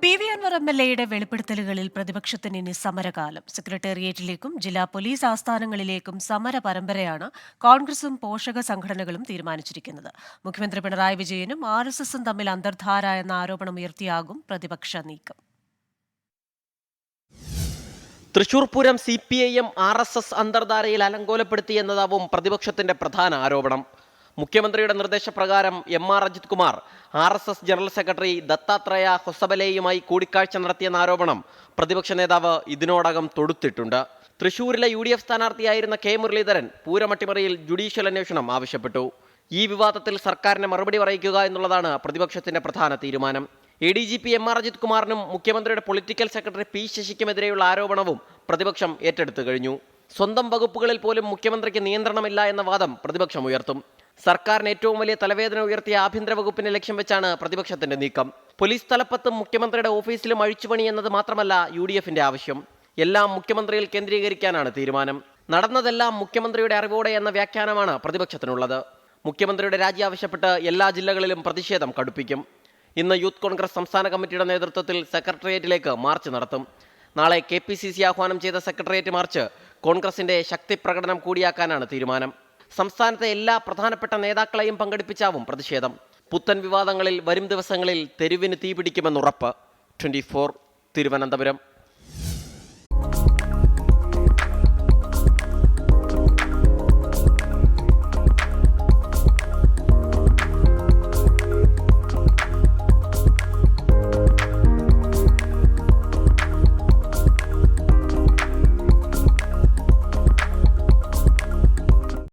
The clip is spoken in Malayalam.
പി.വി. അൻവർ എം.എൽ.എയുടെ വെളിപ്പെടുത്തലുകളിൽ പ്രതിപക്ഷത്തിന് ഇനി സമരകാലം. സെക്രട്ടേറിയറ്റിലേക്കും ജില്ലാ പോലീസ് ആസ്ഥാനങ്ങളിലേക്കും സമര പരമ്പരയാണ് കോൺഗ്രസും പോഷക സംഘടനകളും തീരുമാനിച്ചിരിക്കുന്നത്. മുഖ്യമന്ത്രി പിണറായി വിജയനും ആർ.എസ്.എസും തമ്മിൽ അന്തർധാര എന്ന ആരോപണം ഉയർത്തിയാകും പ്രതിപക്ഷ നീക്കം. തൃശൂർ പൂരം CPIM RSS അന്തർധാരയിൽ അലങ്കോലപ്പെടുത്തിയെന്നതാവും പ്രതിപക്ഷത്തിന്റെ പ്രധാന ആരോപണം. മുഖ്യമന്ത്രിയുടെ നിർദ്ദേശപ്രകാരം MR Ajith Kumar RSS general secretary Dattatreya ഹൊസബലയുമായി കൂടിക്കാഴ്ച നടത്തിയെന്ന ആരോപണം പ്രതിപക്ഷ നേതാവ് ഇതിനോടകം തൊടുത്തിട്ടുണ്ട്. തൃശൂരിലെ UDF സ്ഥാനാർത്ഥിയായിരുന്ന K മുരളീധരൻ പൂരം അട്ടിമറിയിൽ ജുഡീഷ്യൽ അന്വേഷണം ആവശ്യപ്പെട്ടു. ഈ വിവാദത്തിൽ സർക്കാരിനെ മറുപടി പറയിക്കുക എന്നുള്ളതാണ് പ്രതിപക്ഷത്തിന്റെ പ്രധാന തീരുമാനം. ADGP MR അജിത് കുമാറിനും മുഖ്യമന്ത്രിയുടെ പൊളിറ്റിക്കൽ സെക്രട്ടറി P ശശിക്കുമെതിരെയുള്ള ആരോപണവും പ്രതിപക്ഷം ഏറ്റെടുത്തു കഴിഞ്ഞു. സ്വന്തം വകുപ്പുകളിൽ പോലും മുഖ്യമന്ത്രിക്ക് നിയന്ത്രണമില്ല എന്ന വാദം പ്രതിപക്ഷം ഉയർത്തും. സർക്കാരിന് ഏറ്റവും വലിയ തലവേദന ഉയർത്തിയ ആഭ്യന്തര വകുപ്പിനെ ലക്ഷ്യം വെച്ചാണ് പ്രതിപക്ഷത്തിന്റെ നീക്കം. പോലീസ് തലപ്പത്തും മുഖ്യമന്ത്രിയുടെ ഓഫീസിലും അഴിച്ചുപണി എന്നത് മാത്രമല്ല UDFന്റെ ആവശ്യം. എല്ലാം മുഖ്യമന്ത്രിയിൽ കേന്ദ്രീകരിക്കാനാണ് തീരുമാനം. നടന്നതെല്ലാം മുഖ്യമന്ത്രിയുടെ അറിവോടെ എന്ന വ്യാഖ്യാനമാണ് പ്രതിപക്ഷത്തിനുള്ളത്. മുഖ്യമന്ത്രിയുടെ രാജി ആവശ്യപ്പെട്ട് എല്ലാ ജില്ലകളിലും പ്രതിഷേധം കടുപ്പിക്കും. ഇന്ന് യൂത്ത് കോൺഗ്രസ് സംസ്ഥാന കമ്മിറ്റിയുടെ നേതൃത്വത്തിൽ സെക്രട്ടേറിയറ്റിലേക്ക് മാർച്ച് നടത്തും. നാളെ KPCC ആഹ്വാനം ചെയ്ത സെക്രട്ടേറിയറ്റ് മാർച്ച് കോൺഗ്രസിന്റെ ശക്തി പ്രകടനം കൂടിയാക്കാനാണ് തീരുമാനം. സംസ്ഥാനത്തെ എല്ലാ പ്രധാനപ്പെട്ട നേതാക്കളെയും പങ്കെടുപ്പിച്ചാവും പ്രതിഷേധം. പുത്തൻ വിവാദങ്ങളിൽ വരും ദിവസങ്ങളിൽ തെരുവിന് തീപിടിക്കുമെന്നുറപ്പ്. 24 തിരുവനന്തപുരം.